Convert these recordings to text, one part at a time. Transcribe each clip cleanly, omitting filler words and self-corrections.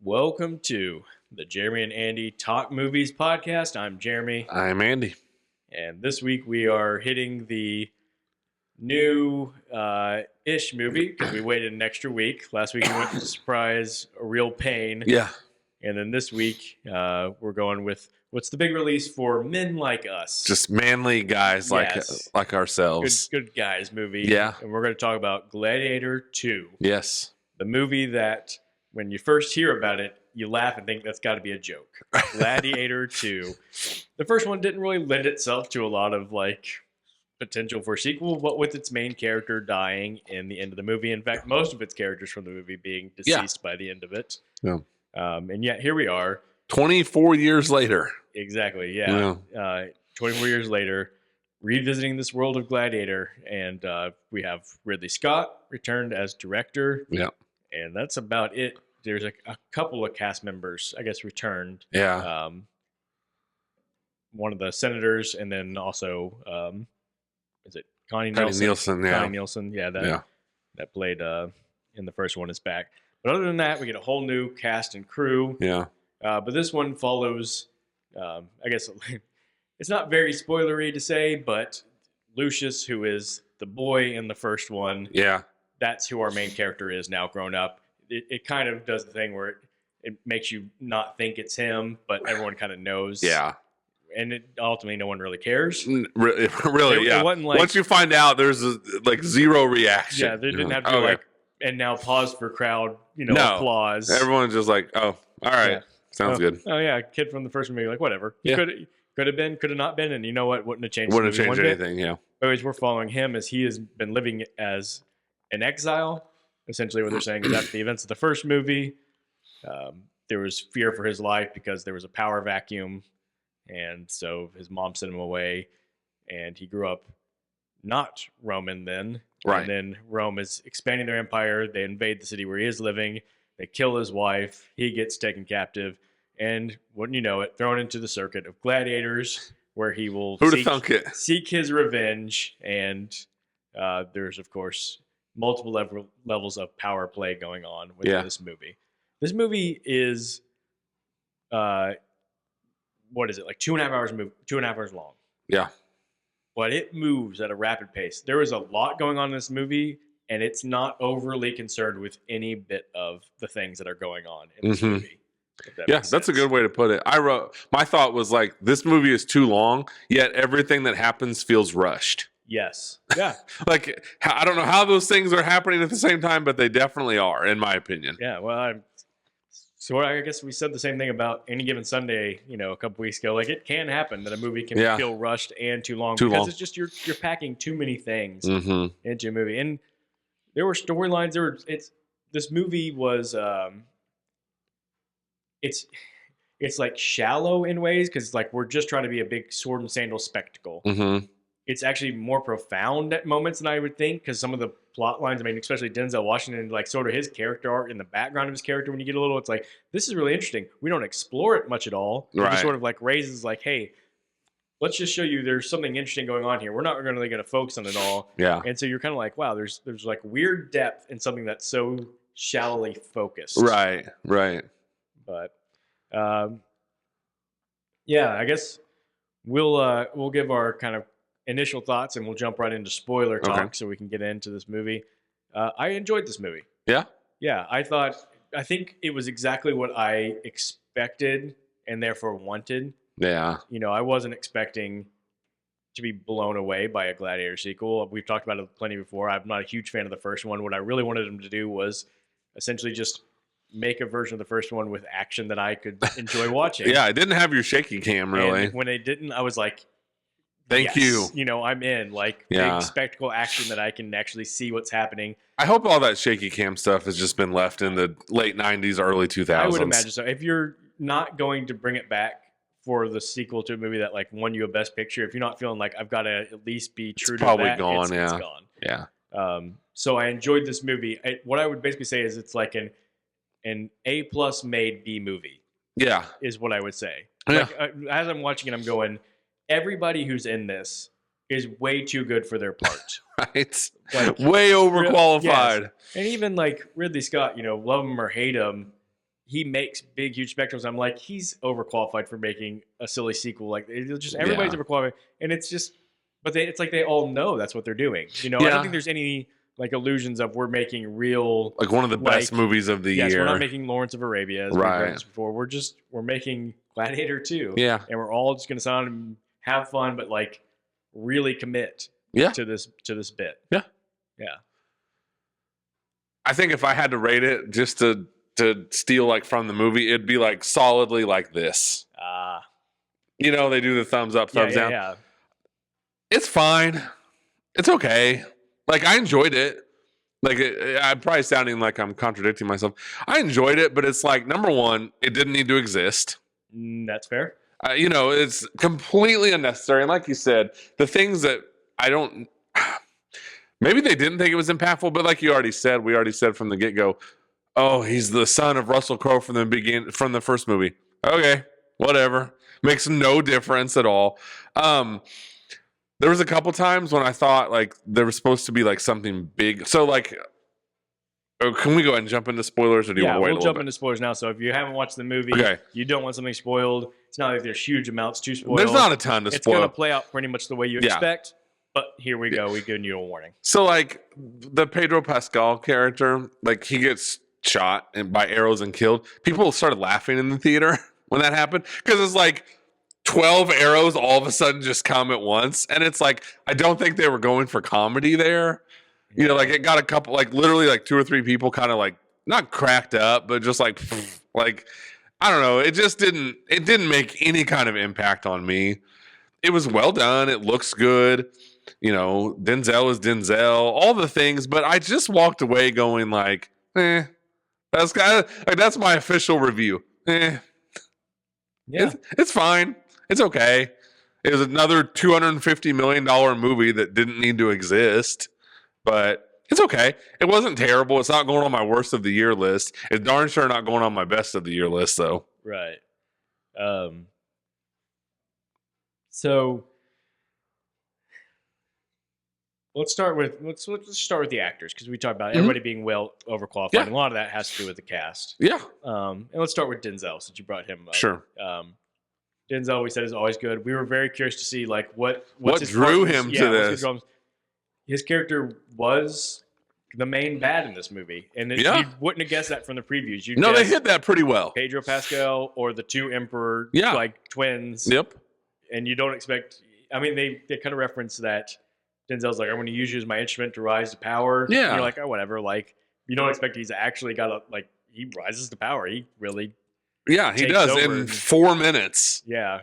Welcome to the Jeremy and Andy Talk Movies podcast. I'm Jeremy. I'm Andy. And this week we are hitting the new-ish movie because we waited an extra week. Last week we went to Surprise, A Real Pain. Yeah. And then this week we're going with what's the big release for men like us. Just manly guys like ourselves. Good guys movie. Yeah. And we're going to talk about Gladiator 2. Yes. The movie that when you first hear about it, you laugh and think that's got to be a joke. Gladiator 2. The first one didn't really lend itself to a lot of potential for a sequel, but with its main character dying in the end of the movie. In fact, most of its characters from the movie being deceased by the end of it. Yeah. And yet here we are. 24 years later. Exactly, yeah. 24 years later, revisiting this world of Gladiator. And we have Ridley Scott returned as director. Yeah. And that's about it. There's a couple of cast members, I guess, returned. Yeah. One of the senators, and then also, is it Connie Nielsen? Yeah. Connie Nielsen, that played in the first one is back. But other than that, we get a whole new cast and crew. Yeah. But this one follows, I guess, it's not very spoilery to say, but Lucius, who is the boy in the first one, that's who our main character is now grown up. It kind of does the thing where it makes you not think it's him, but everyone kind of knows. Yeah. And ultimately, no one really cares. Really, It wasn't once you find out, there's zero reaction. Yeah, they didn't have to be and now pause for crowd, applause. Everyone's just like, oh, all right. Yeah. Sounds good. Oh, yeah, kid from the first movie, whatever. He could have been, could have not been, and you know what? Wouldn't have changed anything, yeah. Anyways, we're following him as he has been living as an exile. Essentially, what they're saying is after the events of the first movie, there was fear for his life because there was a power vacuum, and so his mom sent him away, and he grew up not Roman then. Right. And then Rome is expanding their empire. They invade the city where he is living. They kill his wife. He gets taken captive, and wouldn't you know it, thrown into the circuit of gladiators, where he will seek his revenge. And there's, of course, multiple levels of power play going on within this movie. This movie is, what is it, 2.5 hours long. Yeah. But it moves at a rapid pace. There is a lot going on in this movie, and it's not overly concerned with any bit of the things that are going on in this movie. That's a good way to put it. My thought was this movie is too long, yet everything that happens feels rushed. Yes. Yeah. I don't know how those things are happening at the same time, but they definitely are, in my opinion. Yeah. Well, so I guess we said the same thing about Any Given Sunday, a couple weeks ago. It can happen that a movie can feel rushed and too long because it's just you're packing too many things into a movie. And there were storylines. This movie was it's shallow in ways because we're just trying to be a big sword and sandal spectacle. Mm-hmm. It's actually more profound at moments than I would think because some of the plot lines, especially Denzel Washington, sort of his character art in the background of his character, when you get a little, it's this is really interesting. We don't explore it much at all. It just sort of raises hey, let's just show you there's something interesting going on here. We're not really going to focus on it all. Yeah. And so you're kind of wow, there's weird depth in something that's so shallowly focused. Right. But, I guess we'll give our kind of initial thoughts, and we'll jump right into spoiler talk so we can get into this movie. I enjoyed this movie. Yeah? Yeah, I think it was exactly what I expected and therefore wanted. Yeah. I wasn't expecting to be blown away by a Gladiator sequel. We've talked about it plenty before. I'm not a huge fan of the first one. What I really wanted them to do was essentially just make a version of the first one with action that I could enjoy watching. Yeah, I didn't have your shaky cam, really. And when they didn't, I was like, Thank you. I'm in big spectacle action that I can actually see what's happening. I hope all that shaky cam stuff has just been left in the late 90s, early 2000s. I would imagine so. If you're not going to bring it back for the sequel to a movie that won you a Best Picture, if you're not feeling I've got to at least be true to that, it's gone. It's gone. Yeah. So I enjoyed this movie. What I would basically say is it's an A+ made B movie. Yeah. Is what I would say. Yeah. As I'm watching it, I'm going, everybody who's in this is way too good for their part. Right. Way overqualified. Yes. And even Ridley Scott, love him or hate him, he makes big, huge spectrums. I'm like, he's overqualified for making a silly sequel. Like, it's just everybody's overqualified, and it's just, but it's like they all know that's what they're doing. I don't think there's any like illusions of we're making real like one of the best movies of the year. Yes, we're not making Lawrence of Arabia as we've referenced before. We're making Gladiator 2. Yeah, and we're all just gonna sound and have fun, but like really commit. To this bit. Yeah. I think if I had to rate it just to steal like from the movie, it'd be like solidly like this. They do the thumbs up, thumbs down. Yeah. It's fine. It's okay. Like, I enjoyed it. Like, I'm probably sounding like I'm contradicting myself. I enjoyed it, but it's like, number one, it didn't need to exist. That's fair. It's completely unnecessary. And like you said, the things that maybe they didn't think it was impactful, but like we already said from the get-go, oh, he's the son of Russell Crowe from the first movie. Okay, whatever. Makes no difference at all. There was a couple times when I thought like there was supposed to be like something big. So like, can we go ahead and jump into spoilers, or do you want to wait a little bit? We'll jump into spoilers now. So if you haven't watched the movie, you don't want something spoiled. It's not like there's huge amounts to spoil. There's not a ton to spoil. It's going to play out pretty much the way you expect. But here we go. We give you a warning. So like the Pedro Pascal character, like he gets shot by arrows and killed. People started laughing in the theater when that happened because it's like 12 arrows all of a sudden just come at once. And it's like, I don't think they were going for comedy there. Like it got a couple, like literally like 2 or 3 people kind of like not cracked up, but just like I don't know. It didn't make any kind of impact on me. It was well done. It looks good. Denzel is Denzel, all the things, but I just walked away going like, that's kind of like, that's my official review. It's fine. It's okay. It was another $250 million movie that didn't need to exist, but it's okay. It wasn't terrible. It's not going on my worst of the year list. It's darn sure not going on my best of the year list, though. Right. So let's start with the actors, because we talked about everybody being well overqualified. And a lot of that has to do with the cast. Yeah. And let's start with Denzel, since you brought him up. Sure. Denzel, we said, is always good. We were very curious to see like what drew him to this. His character was the main bad in this movie, and you wouldn't have guessed that from the previews. They hit that pretty well. Pedro Pascal or the 2 Emperor, like twins. Yep. And you don't expect. I mean, they kind of reference that Denzel's like, I'm going to use you as my instrument to rise to power. Yeah. And you're like, oh, whatever. Like, you don't expect he's actually got he rises to power. He really. Yeah, he does in 4 minutes. Yeah.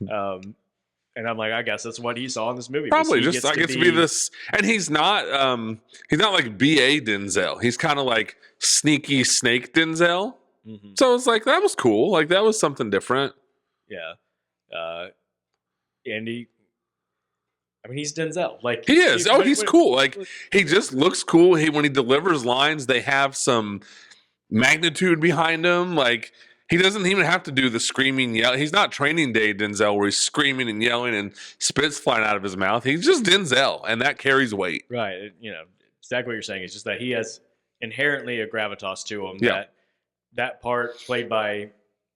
And I'm like, I guess that's what he saw in this movie. Probably just I get to be this, and he's not like BA Denzel. He's kind of like sneaky snake Denzel. Mm-hmm. So it's like that was cool. Like that was something different. Yeah. And he's Denzel. Like he is. He's cool. Like he just looks cool. When he delivers lines, they have some magnitude behind him. Like. He doesn't even have to do the screaming, yell. He's not Training Day Denzel where he's screaming and yelling and spit's flying out of his mouth. He's just Denzel, and that carries weight. Right. Exactly what you're saying. It's just that he has inherently a gravitas to him. Yeah. That part played by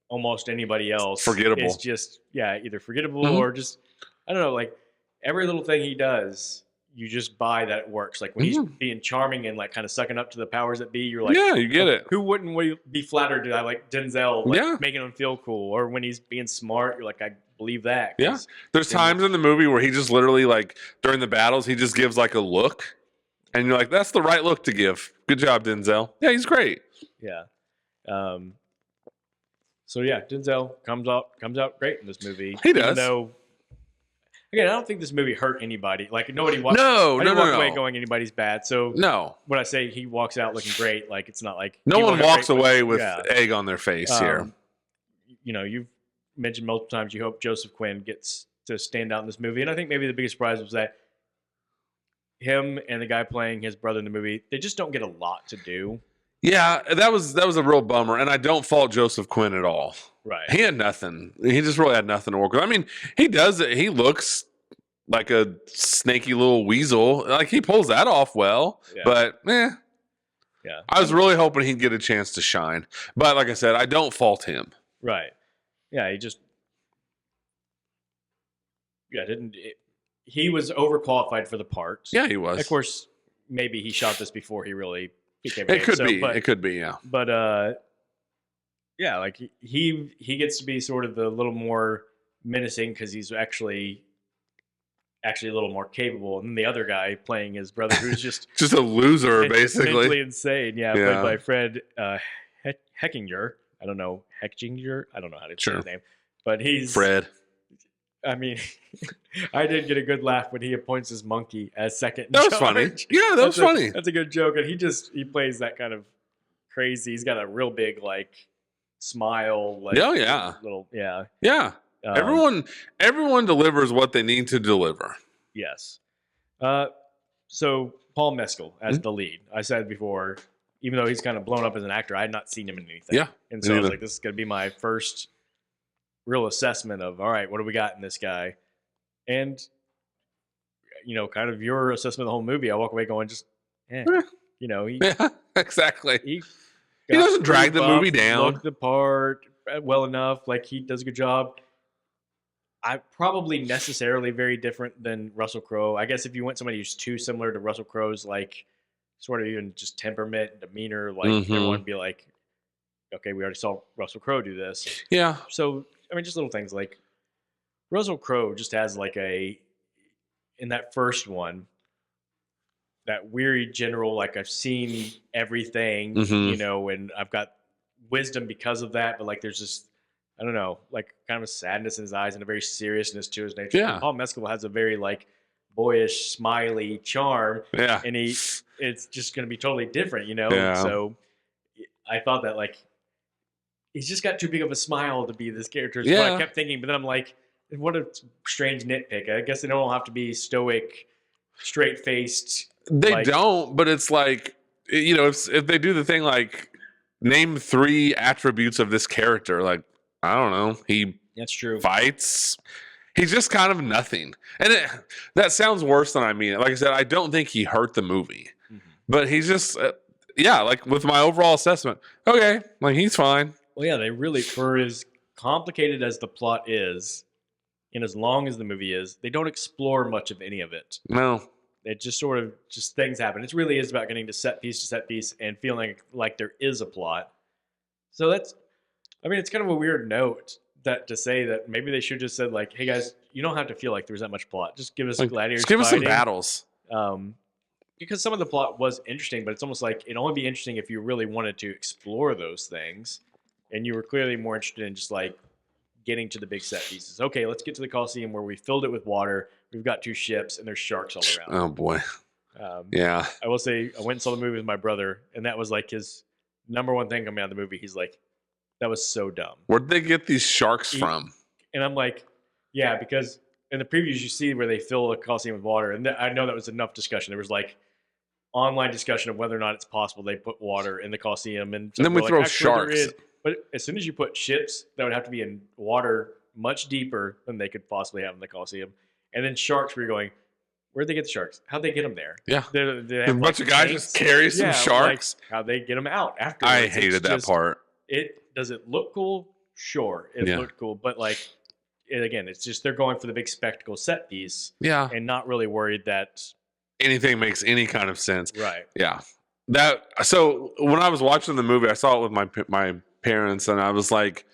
almost anybody else forgettable. Is just either forgettable or just I don't know. Like every little thing he does, you just buy that it works. Like when he's being charming and like kind of sucking up to the powers that be, you're like, yeah, you get it. Who wouldn't be flattered to have like Denzel making him feel cool? Or when he's being smart, you're like, I believe that. Yeah. There's times in the movie where he just literally like during the battles, he just gives like a look and you're like, that's the right look to give. Good job, Denzel. Yeah, he's great. Yeah. So yeah, Denzel comes out great in this movie. He does. Even though, again, I don't think this movie hurt anybody. Like nobody walked. No, I didn't walk away going anybody's bad. So no, when I say he walks out looking great, like it's not like no one walks away with egg on their face here. You've mentioned multiple times you hope Joseph Quinn gets to stand out in this movie, and I think maybe the biggest surprise was that him and the guy playing his brother in the movie, they just don't get a lot to do. Yeah, that was a real bummer, and I don't fault Joseph Quinn at all. Right. He had nothing. He just really had nothing to work with. I mean, he does it. He looks like a snaky little weasel. Like he pulls that off well, but Yeah. I was really hoping he'd get a chance to shine. But like I said, I don't fault him. Right. Yeah, he was overqualified for the part. Yeah, he was. Of course, maybe he shot this before he really became It could be. It could be, yeah. But yeah, like he gets to be sort of the little more menacing because he's actually a little more capable than the other guy playing his brother, who's just Just a loser, basically. mentally insane. Yeah, Yeah. played by Fred Heckinger. I don't know Heckinger. I don't know how to say his name, but he's Fred. I mean, I did get a good laugh when he appoints his monkey as second. That was funny. Yeah, that was funny. That's a good joke, and he plays that kind of crazy. He's got a real big like smile. Like, oh yeah, little yeah. Yeah. Everyone delivers what they need to deliver. Yes. So Paul Mescal as the lead. I said before, even though he's kind of blown up as an actor, I had not seen him in anything. Yeah. And so I was like, this is going to be my first real assessment of, all right, what do we got in this guy? And, kind of your assessment of the whole movie, I walk away going, just, yeah, exactly. He doesn't drag the movie down. Looked the part well enough. Like, he does a good job. I probably necessarily very different than Russell Crowe. I guess if you want somebody who's too similar to Russell Crowe's, like, sort of even just temperament and demeanor, like, everyone would be like, okay, we already saw Russell Crowe do this. Yeah. So, I mean, just little things like Russell Crowe just has like in that first one, that weary general, like I've seen everything, and I've got wisdom because of that, but like there's just, I don't know, like kind of a sadness in his eyes and a very seriousness to his nature. Yeah. And Paul Mescal has a very like boyish, smiley charm. Yeah. And it's just going to be totally different, Yeah. So I thought that like, he's just got too big of a smile to be this character. Is Yeah. what I kept thinking, but then I'm like, what a strange nitpick. I guess they don't have to be stoic, straight-faced. They don't, but it's like, if they do the thing like, name 3 attributes of this character, like, I don't know, he That's true. fights. He's just kind of nothing. And that sounds worse than I mean it. Like I said, I don't think he hurt the movie. But he's just, like with my overall assessment, okay, like he's fine. Well, yeah, they really, for as complicated as the plot is, and as long as the movie is, they don't explore much of any of it. No. It just sort of, just things happen. It really is about getting to set piece and feeling like there is a plot. So it's kind of a weird note to say that maybe they should just said like, hey guys, you don't have to feel like there's that much plot. Just give us gladiators. Just give us some fighting. battles. Because some of the plot was interesting, but it's almost like it'd only be interesting if you really wanted to explore those things. And you were clearly more interested in just like getting to the big set pieces. Okay, let's get to the Coliseum where we filled it with water. We've got 2 ships and there's sharks all around. Oh boy. Yeah. I will say I went and saw the movie with my brother, and that was like his number one thing coming out of the movie. He's like, that was so dumb. Where'd they get these sharks from? And I'm like, yeah, because in the previews you see where they fill the Coliseum with water, and I know that was enough discussion. There was like online discussion of whether or not it's possible they put water in the Coliseum, and then we throw sharks. But as soon as you put ships that would have to be in water much deeper than they could possibly have in the Coliseum, and then sharks, we're going, where'd they get the sharks? How'd they get them there? Yeah, they have a bunch of guys just carry some sharks. Like, how'd they get them out after? I hated that part. Does it look cool? Sure, it looked cool, but like, again, it's just they're going for the big spectacle set piece, and not really worried that anything makes any kind of sense. Right. Yeah. So when I was watching the movie, I saw it with my parents, and I was like,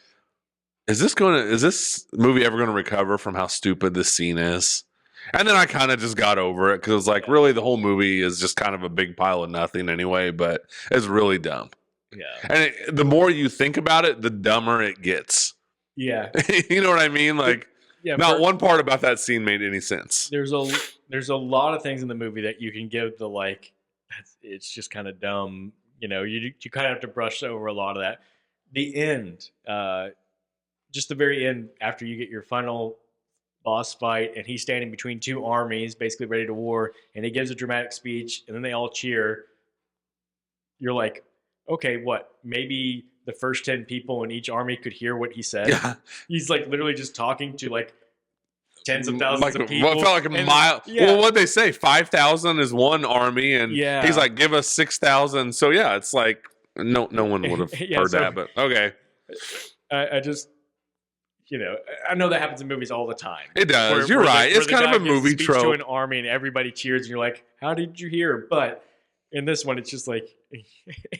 is this movie ever going to recover from how stupid this scene is? And then I kind of just got over it because it was like, really, the whole movie is just kind of a big pile of nothing anyway, but it's really dumb. Yeah. And the more you think about it, the dumber it gets. Yeah. You know what I mean? Like, not one part about that scene made any sense. There's a lot of things in the movie that you can give the like, it's just kind of dumb. You kind of have to brush over a lot of that. The end, just the very end, after you get your final boss fight, and he's standing between 2 armies, basically ready to war, and he gives a dramatic speech, and then they all cheer. You're like, okay, what? Maybe the first 10 people in each army could hear what he said. Yeah. He's like literally just talking to like tens of thousands of people. What felt like a And- mile. yeah. Well, what they say, 5,000 is one army, and Yeah. he's like, give us 6,000. So yeah, it's like no one would have Yeah, heard so- that, but okay, I just, I know that happens in movies all the time. it does. Where- You're where the- right. where It's the kind guy of a gives movie speech trope. to an army and everybody cheers, and you're like, "How did you hear?" But in this one, it's just like,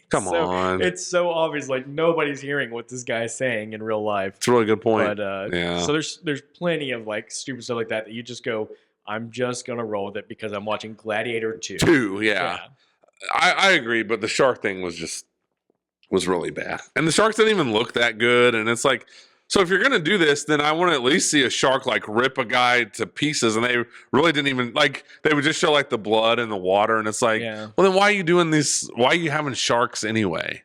Come on, it's so obvious. Like nobody's hearing what this guy's saying in real life. it's a really good point. But Yeah. so there's plenty of like stupid stuff like that you just go, I'm just gonna roll with it because I'm watching Gladiator 2. Two, yeah. I agree, but the shark thing was really bad, and the sharks didn't even look that good. And it's like, so if you're gonna do this, then I want to at least see a shark like rip a guy to pieces. And they really didn't even like. They would just show like the blood in the water, and it's like, Yeah. well, then why are you doing this? Why are you having sharks anyway?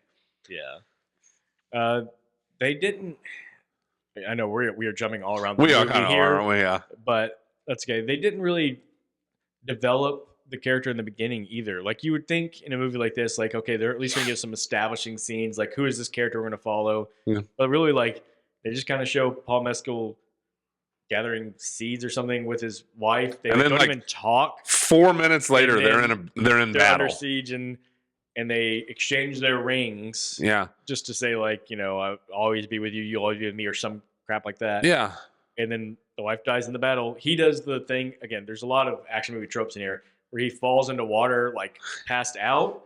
Yeah. They didn't. I know we are jumping all around. We are movie kind of, here, aren't we? Yeah. but that's okay. They didn't really develop the character in the beginning either. Like you would think in a movie like this, like okay, they're at least gonna give some establishing scenes, like who is this character we're gonna follow? Yeah. But really, like they just kind of show Paul Mescal gathering seeds or something with his wife. They And then, don't like, even talk. 4 minutes later, And they're then in They're battle. under siege and they exchange their rings Yeah. just to say like, I'll always be with you, you'll always be with me, or some crap like that. Yeah. And then the wife dies in the battle. He does the thing again. There's a lot of action movie tropes in here where he falls into water, like passed out,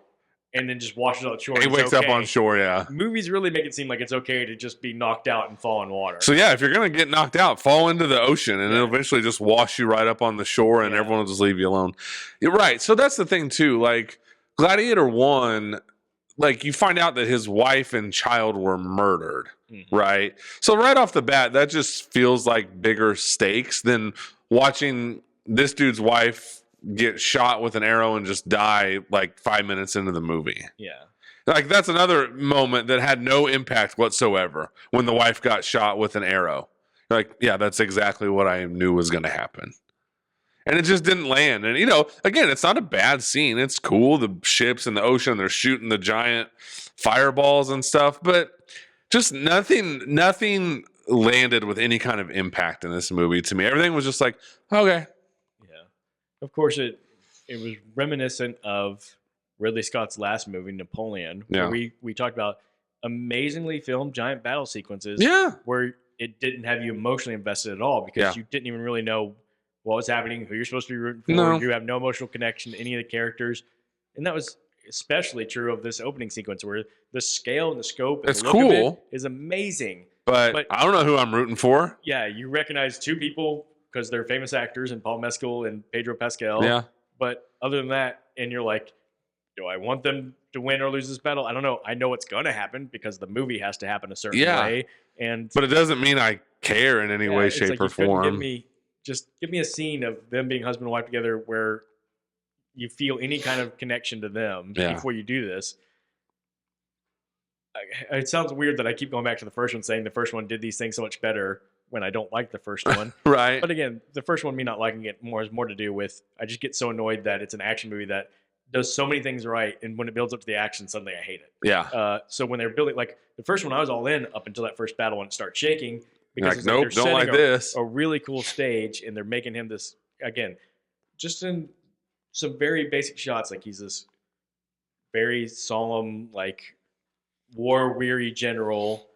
and then just washes on shore. He and it's wakes up okay. on shore. Yeah. Movies really make it seem like it's okay to just be knocked out and fall in water. So yeah, if you're gonna get knocked out, fall into the ocean, and Yeah. it'll eventually just wash you right up on the shore, and Yeah. everyone will just leave you alone. You're right. So that's the thing too. Like Gladiator 1, like you find out that his wife and child were murdered, Mhm. right? So right off the bat, that just feels like bigger stakes than watching this dude's wife get shot with an arrow and just die like 5 minutes into the movie. Yeah. Like that's another moment that had no impact whatsoever when the wife got shot with an arrow. Like, yeah, that's exactly what I knew was going to happen. And it just didn't land. And again, it's not a bad scene. It's cool. The ships in the ocean, they're shooting the giant fireballs and stuff, but just nothing landed with any kind of impact in this movie to me. Everything was just like, okay. Yeah. Of course, it was reminiscent of Ridley Scott's last movie, Napoleon, Yeah. where we talked about amazingly filmed giant battle sequences Yeah. where it didn't have you emotionally invested at all because Yeah. you didn't even really know what was happening, who you're supposed to be rooting for. No. You have no emotional connection to any of the characters. And that was especially true of this opening sequence where the scale and the scope and It's the look of cool. it is amazing. But I don't know who I'm rooting for. Yeah, you recognize two people because they're famous actors and Paul Mescal and Pedro Pascal. Yeah. But other than that, and you're like, do I want them to win or lose this battle? I don't know. I know what's going to happen because the movie has to happen a certain Yeah. way. And But it doesn't mean I care in any yeah, way, it's shape, like or you couldn't form. give me a scene of them being husband and wife together where you feel any kind of connection to them Yeah. before you do this. It sounds weird that I keep going back to the first one, saying the first one did these things so much better when I don't like the first one. Right. But again, the first one, me not liking it has more to do with I just get so annoyed that it's an action movie that does so many things right, and when it builds up to the action, suddenly I hate it. Yeah. So when they're building, like the first one, I was all in up until that first battle when it starts shaking because Like, it's nope, they're don't like setting this. a really cool stage, and they're making him this again, just in some very basic shots. Like he's this very solemn, like war-weary general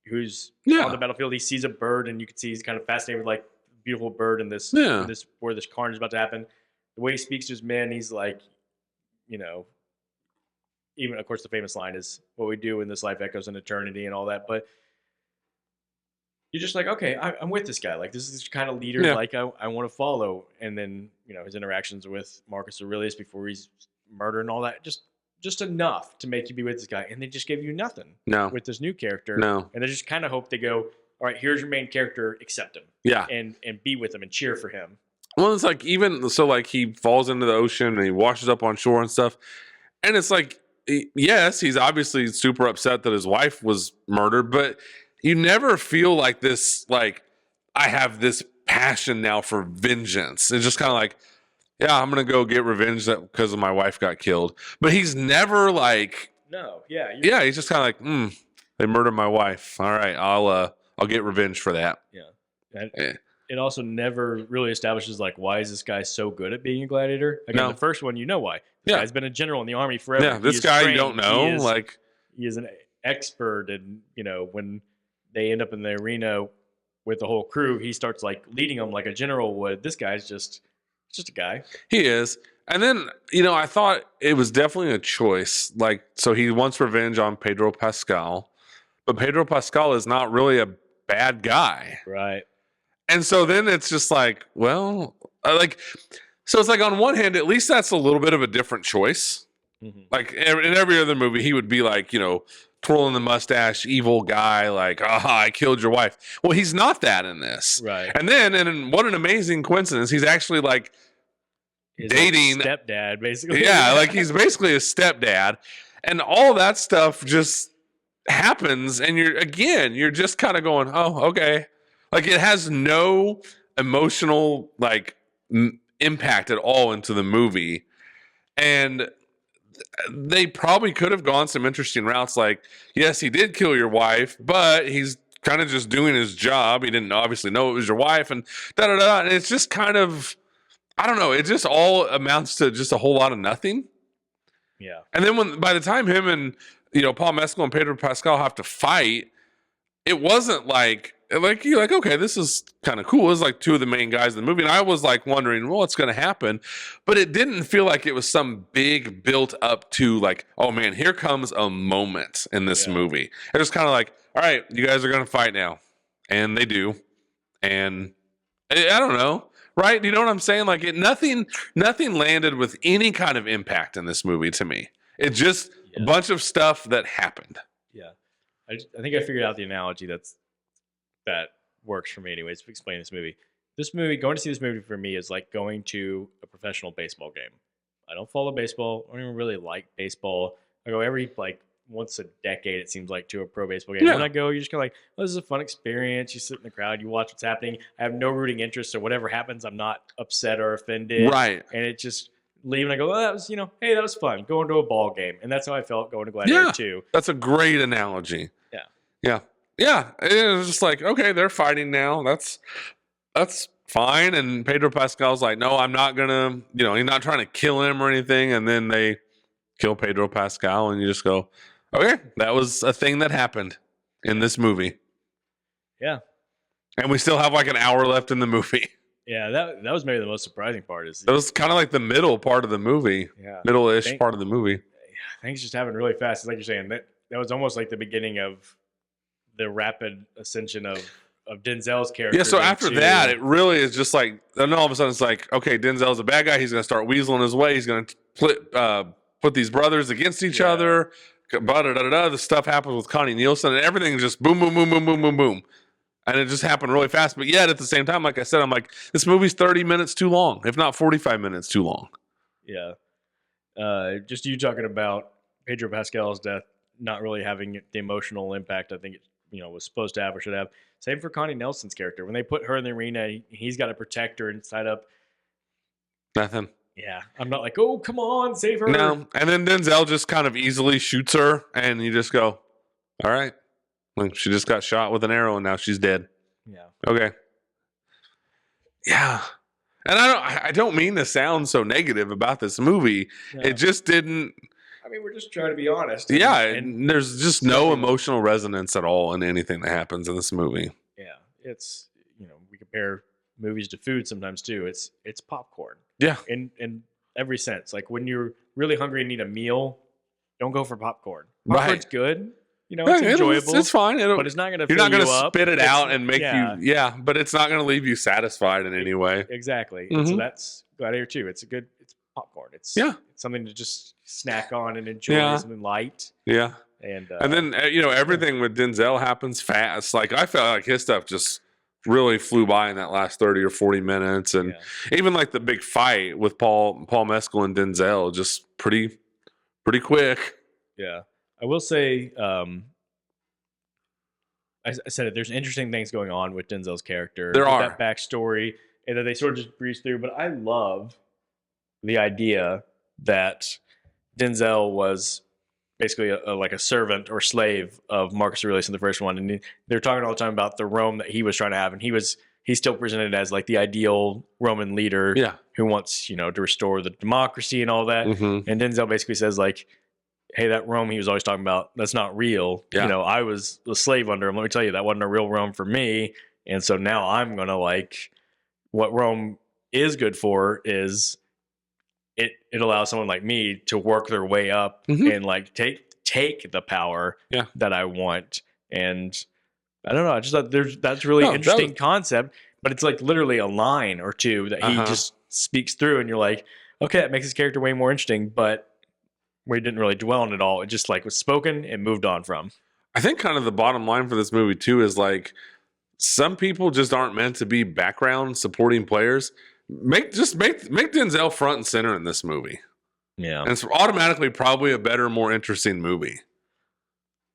who's Yeah. on the battlefield. He sees a bird, and you can see he's kind of fascinated with like beautiful bird and this, Yeah. where this carnage is about to happen. The way he speaks to his men, he's like, even of course the famous line is "What we do in this life echoes in eternity" and all that. But you're just like, okay, I'm with this guy. Like this is the kind of leader Yeah. like I want to follow. And then his interactions with Marcus Aurelius before he's murdered and all that, just enough to make you be with this guy. And they just give you nothing No. with this new character. No. And they just kind of hope they go, all right, here's your main character, accept him Yeah. and be with him and cheer for him. Well, it's like even so, like he falls into the ocean and he washes up on shore and stuff, and it's like, yes, he's obviously super upset that his wife was murdered, but you never feel like this. Like I have this passion now for vengeance. It's just kind of like, yeah, I'm gonna go get revenge because of my wife got killed. But he's never like, No, yeah. yeah, he's just kind of like, they murdered my wife. All right, I'll get revenge for that. Yeah. Yeah. it also never really establishes like why is this guy so good at being a gladiator. Again, No. the first one, you know why. This Yeah. guy's been a general in the army forever. Yeah, He this is guy you trained. don't know. Like, He is an expert, and when they end up in the arena with the whole crew, he starts like leading them like a general would. This guy's just a guy. he is. And then, I thought it was definitely a choice. Like, so he wants revenge on Pedro Pascal, but Pedro Pascal is not really a bad guy. Right. And so then it's just like, well, so it's like on one hand, at least that's a little bit of a different choice. Mm-hmm. Like in every other movie, he would be like, twirling the mustache, evil guy, like, I killed your wife. Well, he's not that in this. Right. And then, and what an amazing coincidence, he's actually like His dating stepdad, basically. Yeah, like he's basically a stepdad. And all that stuff just happens. And you're just kind of going, oh, okay. Like it has no emotional like impact at all into the movie. And they probably could have gone some interesting routes. Like, yes, he did kill your wife, but he's kind of just doing his job. He didn't obviously know it was your wife, and da da da. And it's just kind of, I don't know. It just all amounts to just a whole lot of nothing. Yeah. And then by the time him and Paul Mescal and Pedro Pascal have to fight, it wasn't like you're like, okay, this is kind of cool. It was like two of the main guys in the movie. And I was like wondering, well, what's going to happen? But it didn't feel like it was some big built up to like, oh man, here comes a moment in this movie. It was kind of like, all right, you guys are going to fight now. And they do. And I don't know. Right? Do you know what I'm saying? Like nothing landed with any kind of impact in this movie to me. It just a bunch of stuff that happened. Yeah. I think I figured out the analogy that works for me anyways to explain this movie. Going to see this movie for me is like going to a professional baseball game. I don't follow baseball. I don't even really like baseball. I go every like once a decade, it seems like, to a pro baseball game. Yeah. When I go, you're just kind of like, oh, this is a fun experience. You sit in the crowd, you watch what's happening. I have no rooting interest, so whatever happens, I'm not upset or offended. Right. And it just leave, and I go, oh, that was, hey, that was fun. Going to a ball game. And that's how I felt going to Gladiator 2. That's a great analogy. Yeah. Yeah. Yeah. It was just like, okay, they're fighting now. That's fine. And Pedro Pascal's like, no, I'm not gonna, he's not trying to kill him or anything. And then they kill Pedro Pascal, and you just go, okay, that was a thing that happened in this movie. Yeah. And we still have like an hour left in the movie. Yeah, that was maybe the most surprising part. It was kind of like the middle part of the movie. Yeah. Middle-ish part of the movie. Things just happened really fast. It's like you're saying, that was almost like the beginning of the rapid ascension of Denzel's character. Yeah, so after that, it really is just like, then all of a sudden it's like, okay, Denzel's a bad guy. He's going to start weaseling his way. He's going to put these brothers against each other. The stuff happens with Connie Nielsen, and everything just boom, boom, boom, boom, boom, boom, boom. And it just happened really fast. But yet at the same time, like I said, I'm like, this movie's 30 minutes too long, if not 45 minutes too long. Yeah. Just you talking about Pedro Pascal's death not really having the emotional impact I think it was supposed to have or should have. Same for Connie Nelson's character. When they put her in the arena, he's got to protect her and side up. Nothing. Yeah. I'm not like, oh, come on, save her. No. And then Denzel just kind of easily shoots her, and you just go, all right. Like she just got shot with an arrow, and now she's dead. Yeah. Okay. Yeah. And I don't mean to sound so negative about this movie. Yeah. It just didn't. I mean, we're just trying to be honest. And there's just no emotional resonance at all in anything that happens in this movie. Yeah. It's, we compare movies to food sometimes too. It's popcorn. Yeah. In every sense. Like when you're really hungry and need a meal, don't go for popcorn. Popcorn's good. It's enjoyable. It's fine. But it's not going to You're not going to spit it out and make you. Yeah, but it's not going to leave you satisfied in any way. Exactly. Mm-hmm. And so that's Gladiator 2. It's popcorn. It's something to just snack on and enjoy, something light. Yeah. And then everything with Denzel happens fast. Like I felt like his stuff just really flew by in that last 30 or 40 minutes, and even like the big fight with Paul Mescal and Denzel, just pretty quick. Yeah. I will say, I said it. There's interesting things going on with Denzel's character. There are that backstory, and that they sort of just breeze through. But I love the idea that Denzel was basically like a servant or slave of Marcus Aurelius in the first one, and they're talking all the time about the Rome that he was trying to have, and he was he's still presented as like the ideal Roman leader Yeah. who wants, to restore the democracy and all that. Mm-hmm. And Denzel basically says like, hey, that Rome he was always talking about, that's not real. Yeah. I was a slave under him. Let me tell you, that wasn't a real Rome for me. And so now I'm going to like, what Rome is good for is it allows someone like me to work their way up and like take the power that I want. And I don't know. I just thought that's really interesting concept, but it's like literally a line or two that he just speaks through, and you're like, okay, that makes his character way more interesting, but we didn't really dwell on it all. It just like was spoken and moved on from. I think kind of the bottom line for this movie too is like some people just aren't meant to be background supporting players. Make Denzel front and center in this movie. Yeah. And it's automatically probably a better, more interesting movie.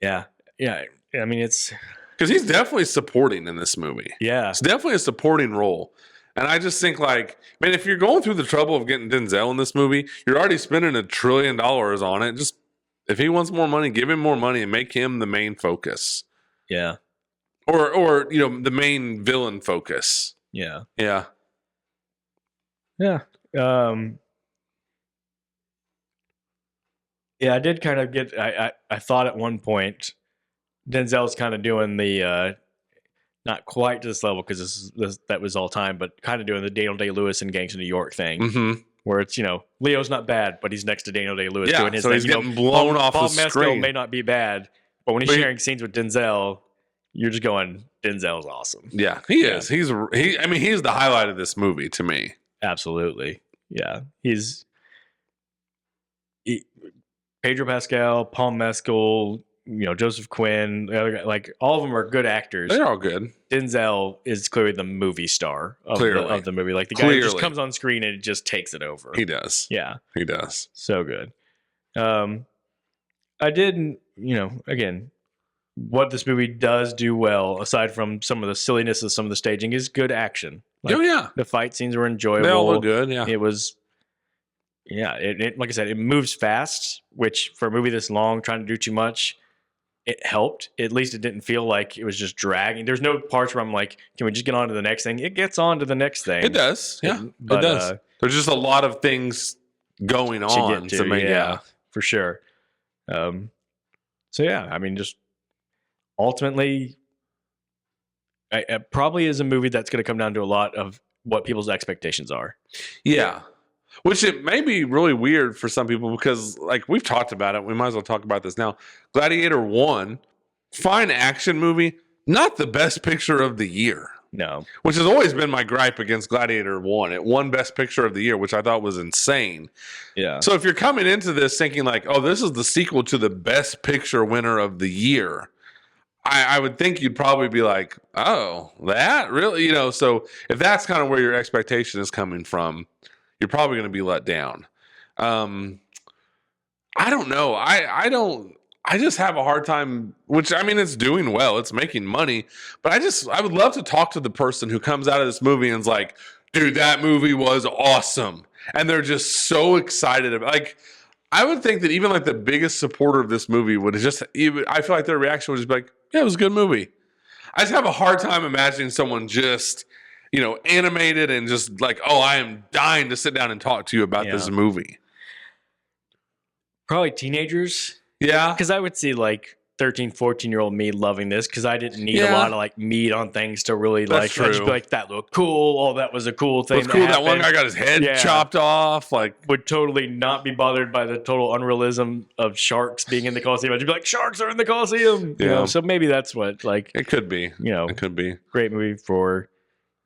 Yeah. Yeah. I mean, it's because he's definitely supporting in this movie. Yeah. It's definitely a supporting role. And I just think like, man, if you're going through the trouble of getting Denzel in this movie, you're already spending $1 trillion on it. Just if he wants more money, give him more money and make him the main focus. Yeah. Or the main villain focus. Yeah. Yeah. Yeah. Yeah, I did kind of get I thought at one point Denzel's kind of doing the not quite to this level because that was all time, but kind of doing the Daniel Day-Lewis and Gangs of New York thing, where it's Leo's not bad, but he's next to Daniel Day-Lewis doing his so thing. He's getting blown off Paul the Mescal screen. may not be bad, but when he's sharing scenes with Denzel, you're just going, Denzel's awesome. Yeah, he is. He's the highlight of this movie to me. Absolutely, yeah. Pedro Pascal, Paul Mescal, Joseph Quinn, like all of them are good actors. They're all good. Denzel is clearly the movie star of the movie. Like the guy who just comes on screen and just takes it over. He does. Yeah. He does. So good. I didn't, again, what this movie does do well, aside from some of the silliness of some of the staging, is good action. Like, the fight scenes were enjoyable. They all look good, yeah. It was... Yeah, it like I said, it moves fast, which for a movie this long, trying to do too much, it helped. At least it didn't feel like it was just dragging. There's no parts where I'm like, can we just get on to the next thing? It gets on to the next thing. It does. Yeah, it does. There's just a lot of things going on to make for sure. So yeah, I mean, just ultimately, it probably is a movie that's going to come down to a lot of what people's expectations are. Yeah. Which it may be really weird for some people because, like, we've talked about it. We might as well talk about this now. Gladiator 1, fine action movie, not the best picture of the year. No. Which has always been my gripe against Gladiator 1. It won best picture of the year, which I thought was insane. Yeah. So if you're coming into this thinking like, oh, this is the sequel to the best picture winner of the year, I would think you'd probably be like, oh, that really? So if that's kind of where your expectation is coming from, you're probably going to be let down. I don't know. I just have a hard time, which I mean, it's doing well. It's making money. But I would love to talk to the person who comes out of this movie and is like, dude, that movie was awesome. And they're just so excited about like, I would think that even like the biggest supporter of this movie would just, I feel like their reaction would just be like, yeah, it was a good movie. I just have a hard time imagining someone just, animated and just like, oh, I am dying to sit down and talk to you about this movie. Probably teenagers. Yeah. Because I would see like 13, 14-year-old me loving this because I didn't need a lot of like meat on things to really like. I'd just be like, that looked cool. Oh, that was a cool thing. That cool. That one guy got his head chopped off. Like, would totally not be bothered by the total unrealism of sharks being in the Coliseum. I'd just be like, sharks are in the Coliseum. Yeah. So maybe that's what like. It could be. It could be. Great movie for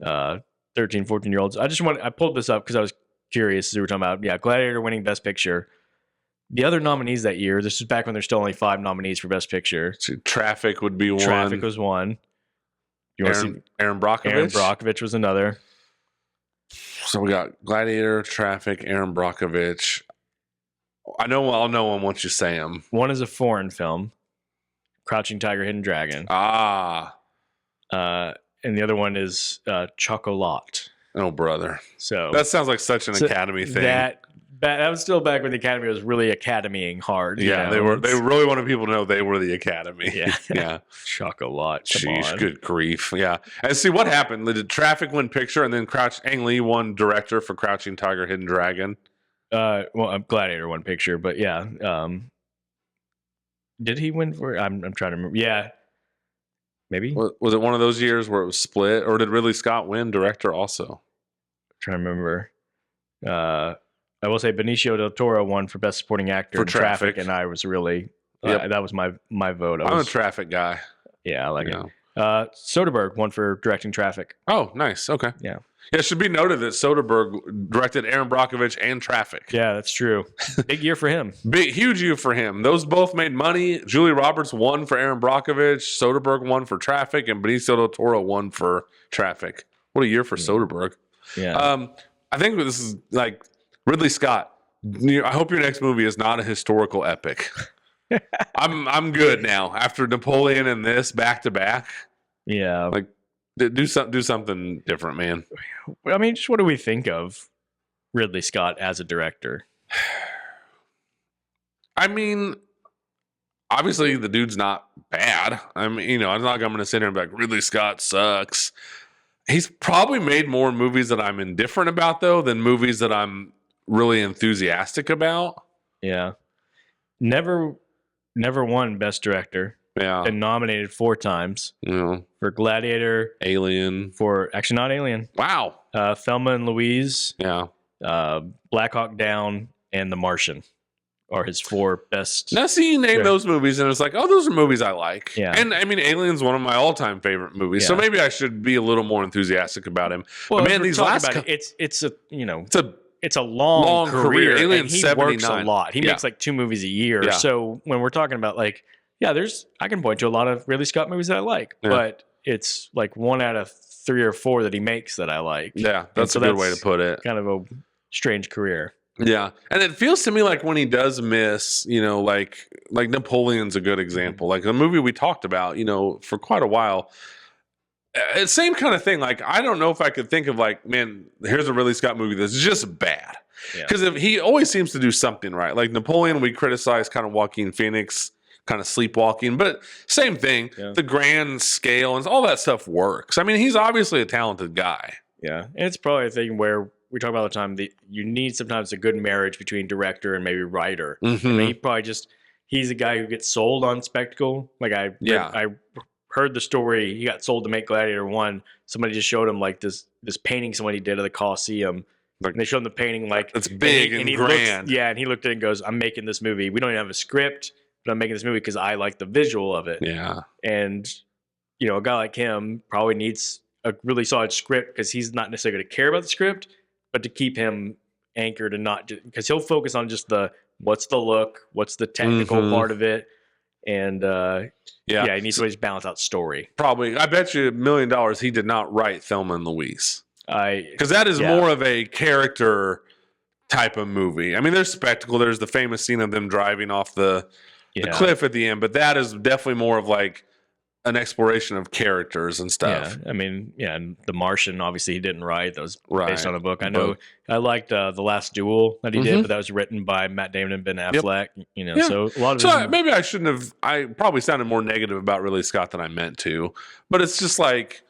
13, 14-year-olds. I pulled this up because I was curious as we were talking about. Yeah, Gladiator winning Best Picture. The other nominees that year, this is back when there's still only 5 nominees for Best Picture. So Traffic would be one. Traffic was one. You want to see Aaron Brockovich? Aaron Brockovich was another. So we got Gladiator, Traffic, Aaron Brockovich. I'll know them once you say them. One is a foreign film, Crouching Tiger, Hidden Dragon. And the other one is Chocolat. Oh, brother. So that sounds like such an Academy thing. That that was still back when the Academy was really academying hard. Yeah, they were. They really wanted people to know they were the Academy. Yeah, yeah. Shock a lot. Come Sheesh, on. good grief. Yeah. And see what happened. Did Traffic win picture, and then Ang Lee won director for Crouching Tiger, Hidden Dragon? Well, Gladiator won picture, but yeah. Did he win for? I'm trying to remember. Yeah, maybe. Was it one of those years where it was split, or did Ridley Scott win director also? I'm trying to remember. I will say Benicio del Toro won for Best Supporting Actor For in Traffic, Traffic. and I was really Yep. that was my vote. I'm a Traffic guy. Yeah, I like Yeah. it. Soderbergh won for directing Traffic. Oh, nice. Okay. Yeah. Yeah, it should be noted that Soderbergh directed Aaron Brockovich and Traffic. Yeah, that's true. Big year for him. Huge year for him. Those both made money. Julia Roberts won for Aaron Brockovich. Soderbergh won for Traffic, and Benicio del Toro won for Traffic. What a year for Soderbergh. Yeah. I think this is like Ridley Scott. I hope your next movie is not a historical epic. I'm good now after Napoleon and this back to back. Yeah. Like do something different, man. I mean, just what do we think of Ridley Scott as a director? I mean, obviously the dude's not bad. I mean, I'm not going to sit here and be like, Ridley Scott sucks. He's probably made more movies that I'm indifferent about, though, than movies that I'm really enthusiastic about. Yeah. Never won Best Director. Yeah. Been nominated 4 times for Gladiator, Alien. actually not Alien. Wow. Thelma and Louise, Yeah. Black Hawk Down, and The Martian are his 4 best. Now, see, you name those movies, and it's like, oh, those are movies I like. Yeah. And I mean, Alien's one of my all-time favorite movies, so maybe I should be a little more enthusiastic about him. Well, but man, these last it's a long career. Alien's and he 79. works a lot. He makes like 2 movies a year. Yeah. So when we're talking about like, I can point to a lot of Ridley Scott movies that I like, but it's like 1 out of 3 or 4 that he makes that I like. Yeah, that's a good way to put it. Kind of a strange career. Yeah, and it feels to me like when he does miss, like Napoleon's a good example. Like the movie we talked about, for quite a while. It's same kind of thing. Like I don't know if I could think of like, man, here's a Ridley Scott movie that's just bad. Because he always seems to do something right. Like Napoleon, we criticize kind of Joaquin Phoenix, kind of sleepwalking, but same thing. Yeah. The grand scale and all that stuff works. I mean, he's obviously a talented guy. Yeah, and it's probably a thing where we talk about all the time that you need sometimes a good marriage between director and maybe writer. Mm-hmm. I mean, he's a guy who gets sold on spectacle. Like I heard the story. He got sold to make Gladiator 1. Somebody just showed him like this painting somebody did of the Coliseum. And they showed him the painting like it's big and grand. And he looked at it and goes, "I'm making this movie. We don't even have a script, but I'm making this movie because I like the visual of it." Yeah. And a guy like him probably needs a really solid script because he's not necessarily going to care about the script, but to keep him anchored and not just because he'll focus on just what's the look, what's the technical part of it. And he needs to balance out story. Probably. I bet you $1 million he did not write Thelma and Louise. Because that is more of a character type of movie. I mean, there's spectacle. There's the famous scene of them driving off the cliff at the end, but that is definitely more of like an exploration of characters and stuff. Yeah, I mean, and The Martian, obviously, he didn't write. That was based on a book. I know. I liked The Last Duel that he did, but that was written by Matt Damon and Ben Affleck. So a lot of. So maybe I shouldn't have. I probably sounded more negative about Ridley Scott than I meant to. But it's just like,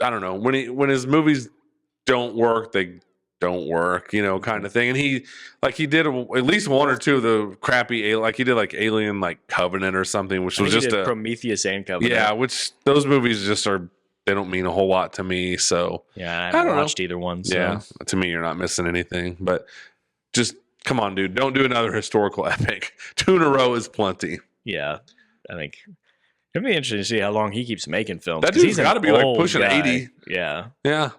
I don't know, when his movies don't work, they don't work, kind of thing. And he did at least 1 or 2 of the crappy, like he did like Alien, like Covenant or something, which was just Prometheus and Covenant. Yeah, which those movies just they don't mean a whole lot to me. So yeah, I haven't watched either one. So. Yeah, to me, you're not missing anything. But just come on, dude, don't do another historical epic. 2 in a row is plenty. Yeah, I think it'd be interesting to see how long he keeps making films. That dude's got to be like pushing 80. Yeah. Yeah.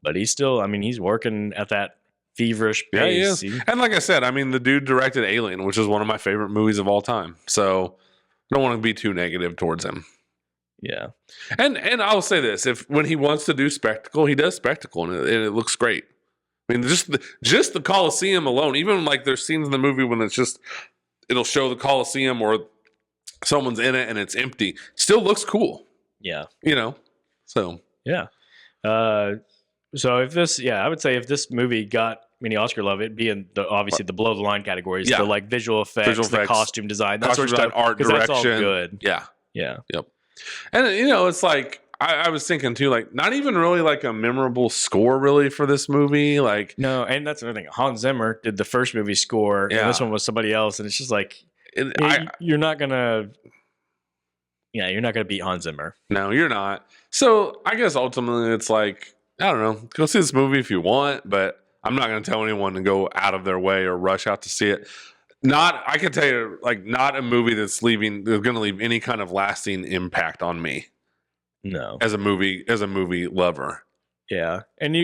But he's still, he's working at that feverish pace. Yeah, he is. And like I said, the dude directed Alien, which is one of my favorite movies of all time. So I don't want to be too negative towards him. Yeah. And I'll say this, when he wants to do spectacle, he does spectacle and it looks great. I mean, just the Coliseum alone, even like there's scenes in the movie when it'll show the Coliseum or someone's in it and it's empty. Still looks cool. Yeah. So. Yeah. So I would say if this movie got many Oscar love it being obviously the below the line categories, Yeah. the like visual effects, the costume design, that sort of stuff, art because that's all direction. good. Yeah. Yeah. Yep. And it's like I was thinking too, like not even really like a memorable score really for this movie. Like No, and that's another thing. Hans Zimmer did the first movie score, and this one was somebody else, and it's just like you're not gonna beat Hans Zimmer. No, you're not. So I guess ultimately it's like, I don't know, go see this movie if you want, but I'm not going to tell anyone to go out of their way or rush out to see it. I can tell you, like, not a movie that's going to leave any kind of lasting impact on me. No, as a movie lover. Yeah, and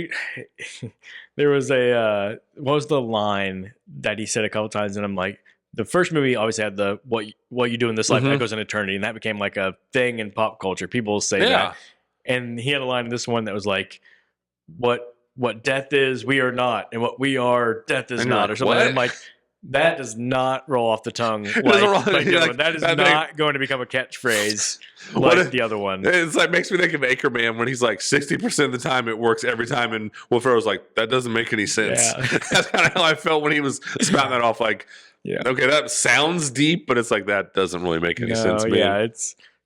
there was what was the line that he said a couple times, and I'm like, the first movie obviously had the what you do in this life echoes in eternity, and that became like a thing in pop culture. People say that, and he had a line in this one that was like, what death is, we are not, and what we are, death is not, or something. And I'm like, that does not roll off the tongue. That is not going to become a catchphrase like the other one. It's like makes me think of Anchorman when he's like 60% of the time it works every time, and Will Ferrell's like, that doesn't make any sense. Yeah. That's kind of how I felt when he was spouting that off. Like, okay, that sounds deep, but it's like that doesn't really make any sense. Man. Yeah,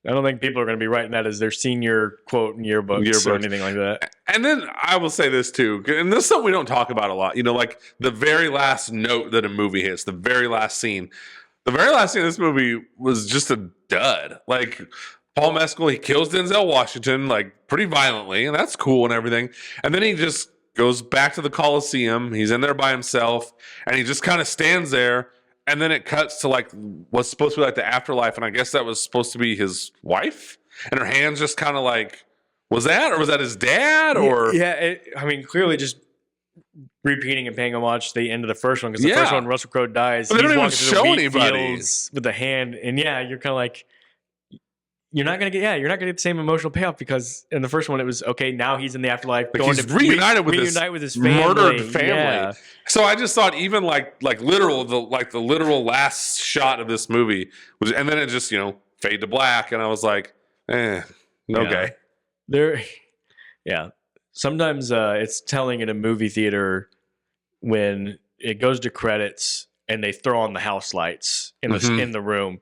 I don't think people are going to be writing that as their senior quote in yearbooks or anything like that. And then I will say this too, and this is something we don't talk about a lot. Like the very last note that a movie hits, the very last scene. The very last scene of this movie was just a dud. Like Paul Mescal, he kills Denzel Washington like pretty violently, and that's cool and everything. And then he just goes back to the Coliseum. He's in there by himself, and he just kind of stands there. And then it cuts to like what's supposed to be like the afterlife, and I guess that was supposed to be his wife, and her hands just kind of like, was that his dad? Or clearly just repeating and paying homage to the end of the first one, because the first one Russell Crowe dies, but they don't even show anybody with the hand, and you're kind of like, you're not gonna get the same emotional payoff, because in the first one it was okay, now he's in the afterlife, like going to reunite with his family. Murdered family. Yeah. So I just thought even like the literal last shot of this movie was, and then it just fade to black, and I was like, okay. Sometimes it's telling in a movie theater when it goes to credits and they throw on the house lights in the room.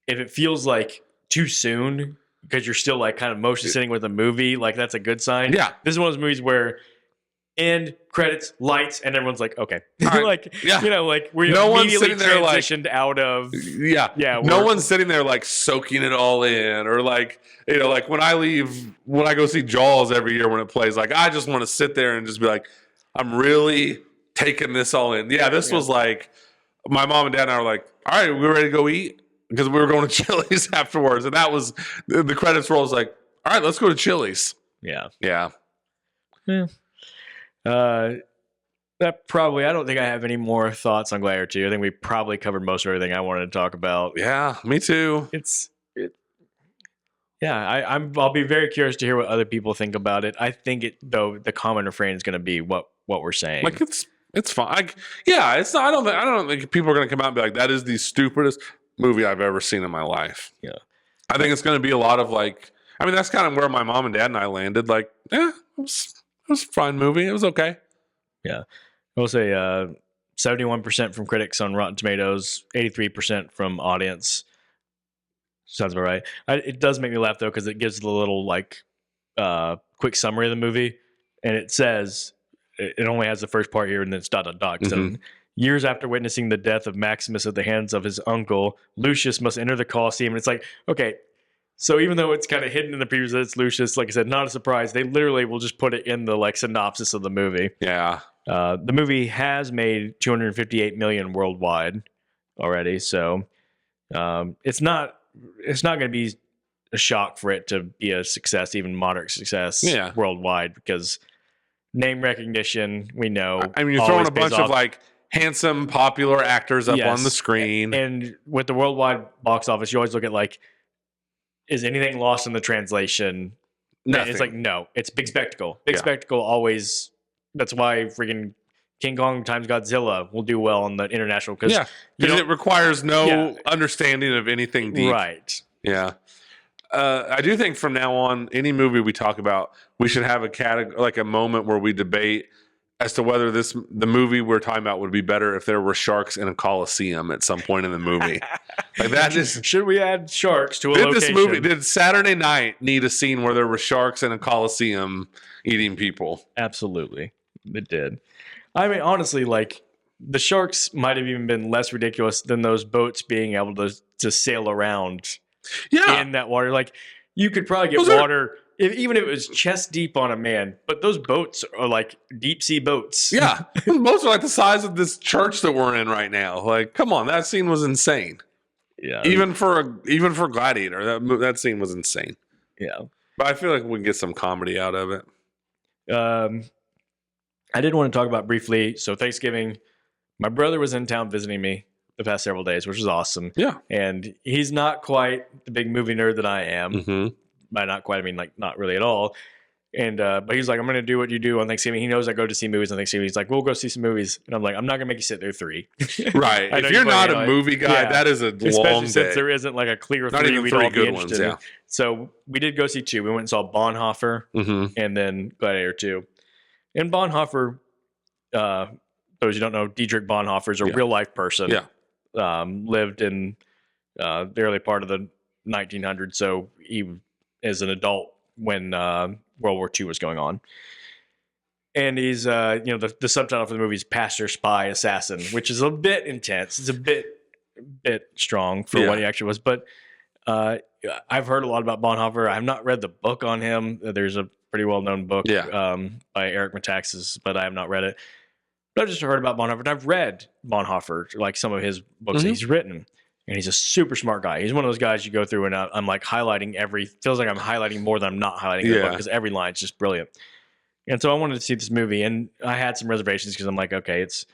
If it feels like too soon because you're still like kind of motion sitting with a movie, like that's a good sign. Yeah, this is one of those movies where end credits, lights, and everyone's like, okay, like we're no immediately transitioned out of no one's sitting there like soaking it all in, or like like when I go see Jaws every year when it plays, like I just want to sit there and just be like, I'm really taking this all in. This was like my mom and dad and I were like, all right, we're ready to go eat, because we were going to Chili's afterwards, and that was the credits roll. Was like, all right, let's go to Chili's. Yeah. That probably. I don't think I have any more thoughts on Gladiator 2. I think we probably covered most of everything I wanted to talk about. Yeah, me too. I'll be very curious to hear what other people think about it. I think the common refrain is going to be what we're saying. Like it's fine. It's not. I don't think people are going to come out and be like, that is the stupidest movie I've ever seen in my life. Yeah, I think it's going to be a lot of like. I mean, that's kind of where my mom and dad and I landed. Like, it was a fine movie. It was okay. Yeah, I will say 71% from critics on Rotten Tomatoes, 83% from audience. Sounds about right. It does make me laugh though, because it gives the little like quick summary of the movie, and it says it only has the first part here, and then it's ... So, years after witnessing the death of Maximus at the hands of his uncle, Lucius must enter the Colosseum. And it's like, okay, so even though it's kind of hidden in the previews that it's Lucius, like I said, not a surprise. They literally will just put it in the like synopsis of the movie. Yeah. The movie has made $258 million worldwide already, so it's not going to be a shock for it to be a success, even moderate success worldwide, because name recognition, we know. I mean, you're throwing a bunch of like handsome, popular actors up on the screen. And with the worldwide box office, you always look at like, is anything lost in the translation? Nothing. It's like, no, it's big spectacle. Big spectacle always, that's why freaking King Kong times Godzilla will do well on the international. Because it requires no understanding of anything deep. Right. Yeah. I do think from now on, any movie we talk about, we should have a category, like a moment where we debate as to whether the movie we're talking about would be better if there were sharks in a coliseum at some point in the movie. Like that is. Should we add sharks to a location? Did Saturday Night need a scene where there were sharks in a coliseum eating people? Absolutely, it did. I mean, honestly, like the sharks might have even been less ridiculous than those boats being able to sail around in that water. Like you could probably get water. Even if it was chest deep on a man, but those boats are like deep sea boats. Yeah, boats are like the size of this church that we're in right now. Like, come on, that scene was insane. Yeah, even for Gladiator, that scene was insane. Yeah, but I feel like we can get some comedy out of it. I did want to talk about briefly. So Thanksgiving, my brother was in town visiting me the past several days, which is awesome. Yeah, and he's not quite the big movie nerd that I am. Mm-hmm. By not quite, I mean like not really at all. And but he's like, I'm gonna do what you do on Thanksgiving. He knows I go to see movies on Thanksgiving. He's like, we'll go see some movies, and I'm like, I'm not gonna make you sit there 3. Right. If you're not a movie guy, that is a long day. Since there isn't like a clear not 3 even we'd 3 all good be ones. interested in. Yeah. So we did go see 2. We went and saw Bonhoeffer, and then Gladiator 2. And Bonhoeffer, those who don't know, Dietrich Bonhoeffer is a real life person. Yeah. Lived in the early part of the 1900s, so he is an adult when World War II was going on. And he's, the subtitle for the movie is Pastor, Spy, Assassin, which is a bit intense. It's a bit strong for what he actually was. But I've heard a lot about Bonhoeffer. I have not read the book on him. There's a pretty well-known book by Eric Metaxas, but I have not read it. But I've just heard about Bonhoeffer. And I've read Bonhoeffer, like some of his books that he's written. And he's a super smart guy. He's one of those guys you go through and I'm like highlighting feels like I'm highlighting more than I'm not highlighting the book because every line's just brilliant. And so I wanted to see this movie, and I had some reservations because I'm like, okay, it's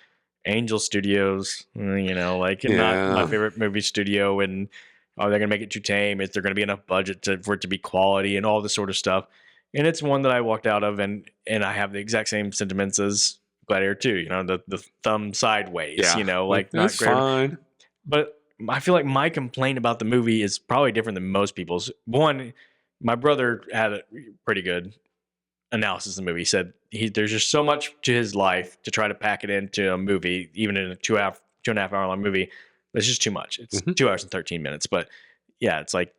Angel Studios, not my favorite movie studio, and are they going to make it too tame? Is there going to be enough budget for it to be quality and all this sort of stuff? And it's one that I walked out of, and I have the exact same sentiments as Gladiator 2, the thumb sideways, not great. Fine. But I feel like my complaint about the movie is probably different than most people's. One, my brother had a pretty good analysis of the movie. He said there's just so much to his life to try to pack it into a movie, even in a 2.5 hour long movie. It's just too much. It's 2 hours and 13 minutes. But yeah, it's like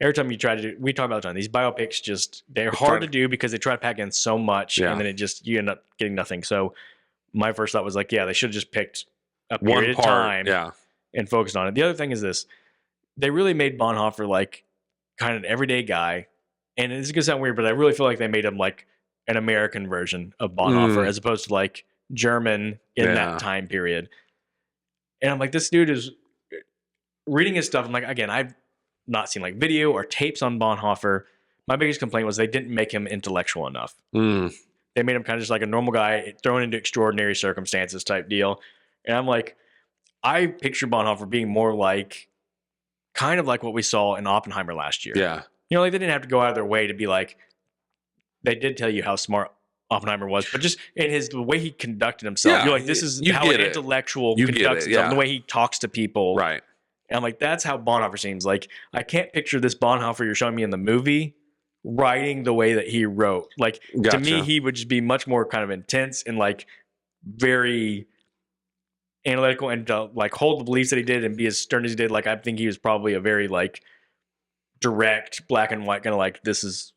every time you try to do, we talk about it, John, these biopics they're hard to do because they try to pack in so much and then you end up getting nothing. So my first thought was like, yeah, they should have just picked a period of time. Yeah. And focused on it. The other thing is this. They really made Bonhoeffer like kind of an everyday guy. And this is going to sound weird, but I really feel like they made him like an American version of Bonhoeffer as opposed to like German in that time period. And I'm like, this dude is reading his stuff. I'm like, again, I've not seen like video or tapes on Bonhoeffer. My biggest complaint was they didn't make him intellectual enough. They made him kind of just like a normal guy thrown into extraordinary circumstances type deal. And I'm like, I picture Bonhoeffer being more like, kind of like what we saw in Oppenheimer last year. Yeah. Like they didn't have to go out of their way to be like, they did tell you how smart Oppenheimer was, but just in the way he conducted himself, you're like, this is how an intellectual conducts himself, and the way he talks to people. Right. And I'm like, that's how Bonhoeffer seems. Like, I can't picture this Bonhoeffer you're showing me in the movie writing the way that he wrote. Like, to me, he would just be much more kind of intense and like very analytical and like hold the beliefs that he did and be as stern as he did. Like, I think he was probably a very like direct, black and white kind of like, this is,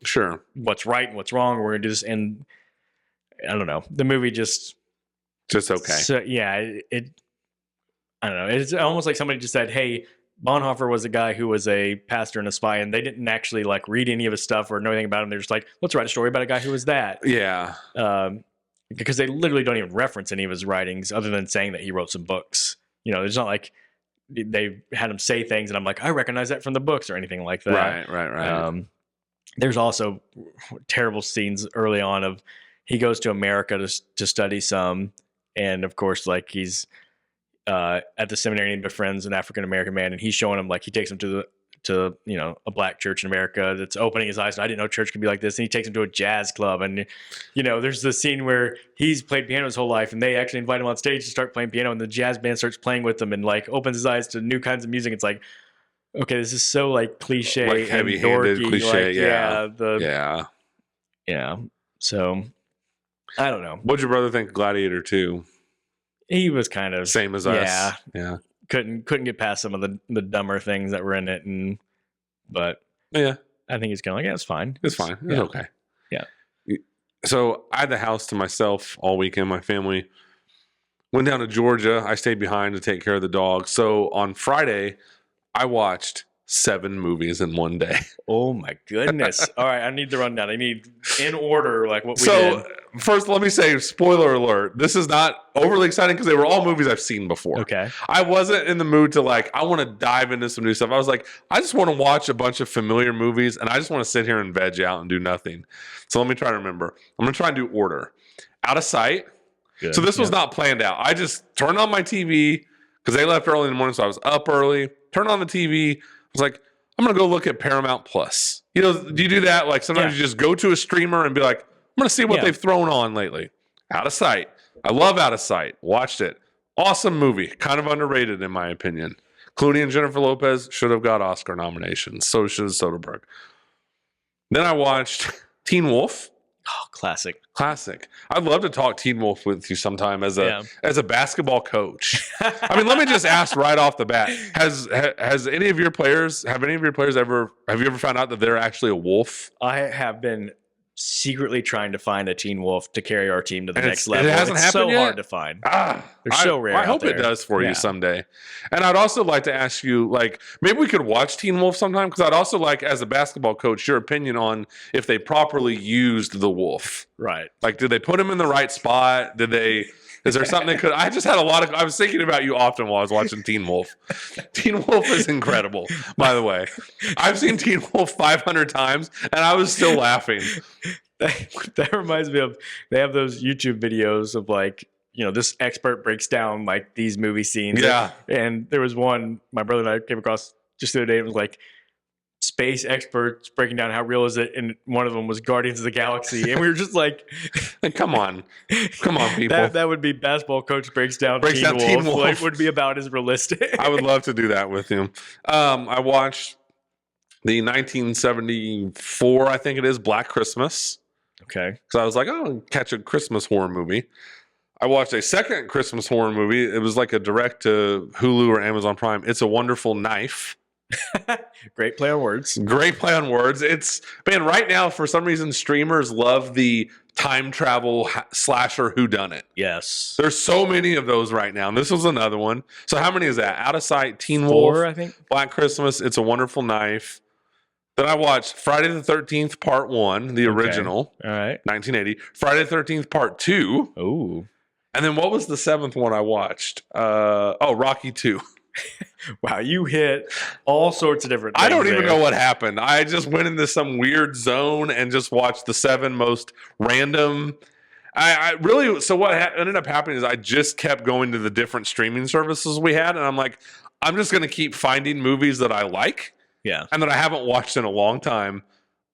sure, what's right and what's wrong. We're gonna do this. And I don't know, the movie just okay. So yeah, I don't know. It's almost like somebody just said, hey, Bonhoeffer was a guy who was a pastor and a spy, and they didn't actually like read any of his stuff or know anything about him. They're just like, let's write a story about a guy who was that. Yeah. Because they literally don't even reference any of his writings other than saying that he wrote some books. It's not like they had him say things and I'm like, I recognize that from the books or anything like that. Right. There's also terrible scenes early on of he goes to America to study some. And of course, like he's at the seminary and befriends an African-American man, and he's showing him, like, he takes him to a black church in America that's opening his eyes. And I didn't know church could be like this. And he takes him to a jazz club. And, there's the scene where he's played piano his whole life and they actually invite him on stage to start playing piano. And the jazz band starts playing with him and like opens his eyes to new kinds of music. It's like, okay, this is so like cliche, like heavy-handed dorky, cliche. Yeah. So I don't know. What'd your brother think of Gladiator 2? He was kind of Same as us. Yeah. Couldn't get past some of the dumber things that were in it, but Yeah. I think he's kind of like, yeah, it's fine. It's fine. It's okay. Yeah. So I had the house to myself all weekend. My family went down to Georgia. I stayed behind to take care of the dog. So on Friday, I watched 7 movies in one day. Oh my goodness. All right, I need the rundown. I need in order like what we So did. first, let me say, spoiler alert. This is not overly exciting because they were all movies I've seen before. Okay. I wasn't in the mood to I want to dive into some new stuff. I was like, I just want to watch a bunch of familiar movies and I just want to sit here and veg out and do nothing. So let me try to remember. I'm going to try and do order. Out of Sight. Good. So this was not planned out. I just turned on my TV because they left early in the morning. So I was up early, turned on the TV. I was like, I'm going to go look at Paramount Plus. You know, do you do that? Like sometimes you just go to a streamer and be like, I'm going to see what they've thrown on lately. Out of Sight. I love Out of Sight. Watched it. Awesome movie. Kind of underrated in my opinion. Clooney and Jennifer Lopez should have got Oscar nominations. So should Soderbergh. Then I watched Teen Wolf. Oh, classic. I'd love to talk Teen Wolf with you sometime as a basketball coach. I mean, let me just ask right off the bat: have any of your players ever found out that they're actually a wolf? I have been secretly trying to find a Teen Wolf to carry our team to the next level. It hasn't happened yet? Hard to find. They're so rare. I hope it does for you someday. And I'd also like to ask you, maybe we could watch Teen Wolf sometime because I'd also like, as a basketball coach, your opinion on if they properly used the wolf. Right. Like, did they put him in the right spot? Is there something they could? I just had I was thinking about you often while I was watching Teen Wolf. Teen Wolf is incredible, by the way. I've seen Teen Wolf 500 times and I was still laughing. That reminds me of, they have those YouTube videos of this expert breaks down these movie scenes. Yeah. And there was one my brother and I came across just the other day. It was space experts breaking down how real is it, and one of them was Guardians of the Galaxy, and we were just like, come on people. That would be basketball coach breaks down Teen Wolf. Would be about as realistic. I would love to do that with him. I watched the 1974, I think it is, Black Christmas. Okay. Because I was like, oh, catch a Christmas horror movie. I watched a second Christmas horror movie. It was like a direct to Hulu or Amazon Prime. It's a Wonderful Knife. Great play on words. It's, man, right now, for some reason, streamers love the time travel slasher whodunit. Yes. There's so many of those right now. And this was another one. So how many is that? Out of Sight, Teen 4, Wolf, I think. Black Christmas, It's a Wonderful Knife. Then I watched Friday the 13th Part 1, the original. All right. 1980. Friday the 13th Part 2. Ooh. And then what was the 7th one I watched? Rocky 2. Wow, you hit all sorts of different things. I don't even know what happened. I just went into some weird zone and just watched the 7 most random. I really, so what ended up happening is I just kept going to the different streaming services we had. And I'm like, I'm just going to keep finding movies that I like. Yeah. And that I haven't watched in a long time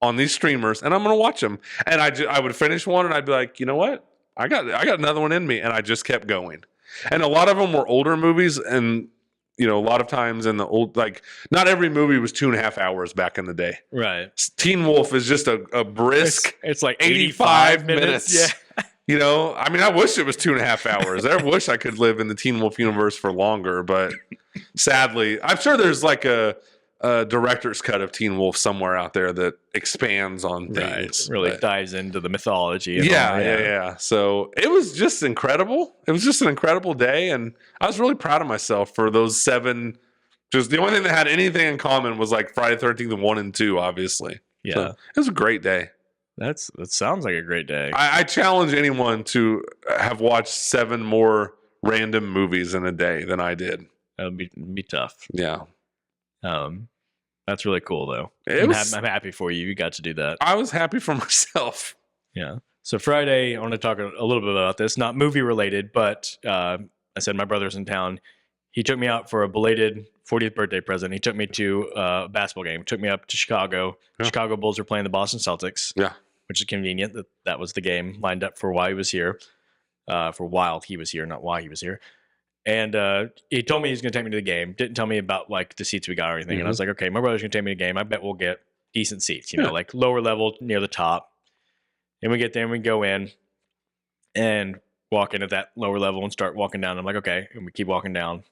on these streamers. And I'm going to watch them. And I would finish one and I'd be like, you know what? I got another one in me. And I just kept going. And a lot of them were older movies. And, a lot of times in the old, not every movie was 2.5 hours back in the day. Right. Teen Wolf is just a brisk. It's like 85 minutes. Yeah. I mean, I wish it was 2.5 hours. I wish I could live in the Teen Wolf universe for longer, but sadly, I'm sure there's a director's cut of Teen Wolf somewhere out there that expands on things. Right. Really dives into the mythology. Yeah. So it was just incredible. It was just an incredible day, and I was really proud of myself for those 7. Just the only thing that had anything in common was Friday the 13th 1 and 2, obviously. Yeah. So it was a great day. That sounds like a great day. I challenge anyone to have watched 7 more random movies in a day than I did. That would be tough. Yeah. That's really cool though. I'm happy for you. You got to do that. I was happy for myself. Yeah. So Friday, I want to talk a little bit about this, not movie related, but I said my brother's in town. He took me out for a belated 40th birthday present. He took me to a basketball game. Took me up to Chicago. Yeah. Chicago Bulls were playing the Boston Celtics. Yeah. Which is convenient that was the game lined up for while he was here. For while he was here, not why he was here. And he told me he was going to take me to the game. Didn't tell me about the seats we got or anything. Mm-hmm. And I was like, okay, my brother's going to take me to the game. I bet we'll get decent seats, lower level near the top. And we get there and we go in. and walk in at that lower level and start walking down. I'm like, okay, and we keep walking down,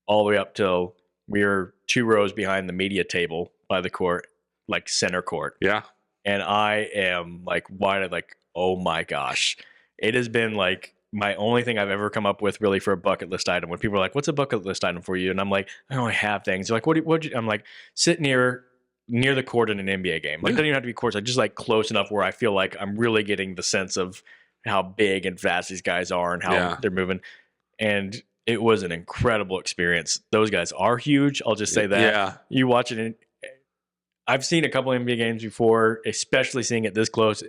all the way up till we were 2 rows behind the media table by the court, like center court. Yeah. And I am like wide, like, oh my gosh. It has been like my only thing I've ever come up with really for a bucket list item. When people are like, what's a bucket list item for you? And I'm like, I only have things. They're like, what I'm like, sit near the court in an NBA game. Like, it doesn't even have to be courts. I just like close enough where I feel like I'm really getting the sense of how big and fast these guys are and how they're moving. And it was an incredible experience. Those guys are huge. I'll just say that. Yeah. You watch it, and I've seen a couple NBA games before, especially seeing it this close.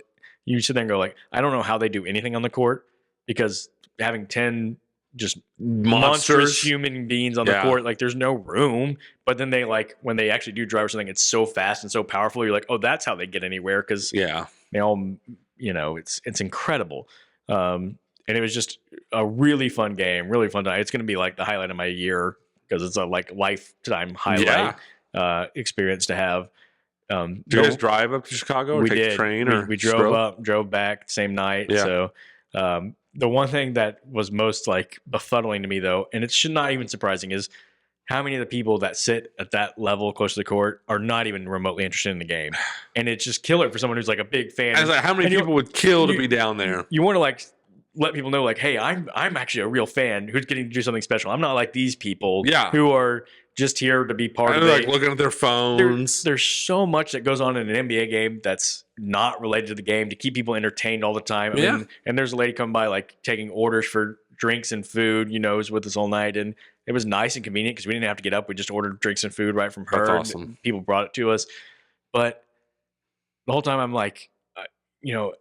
You sit there and go like, I don't know how they do anything on the court, because having 10 just monstrous human beings on the court, like there's no room. But then they like, when they actually do drive or something, it's so fast and so powerful. You're like, oh, that's how they get anywhere. Cause they all, it's incredible. And it was just a really fun game, really fun time. It's going to be like the highlight of my year, because it's a like lifetime highlight experience to have. Did you guys drive up to Chicago or take the train? We drove up, drove back same night. Yeah. So the one thing that was most like befuddling to me, though, and it should not even surprising, is how many of the people that sit at that level close to the court are not even remotely interested in the game. And it's just killer for someone who's like a big fan. I was like, how many people would kill to be down there? You want to like let people know, like, hey, I'm actually a real fan who's getting to do something special. I'm not like these people who are just here to be part of it. Like looking at their phones. There's so much that goes on in an NBA game that's not related to the game to keep people entertained all the time. I mean, and there's a lady coming by like taking orders for drinks and food, was with us all night. And it was nice and convenient because we didn't have to get up. We just ordered drinks and food right from her. That's awesome. People brought it to us. But the whole time I'm like,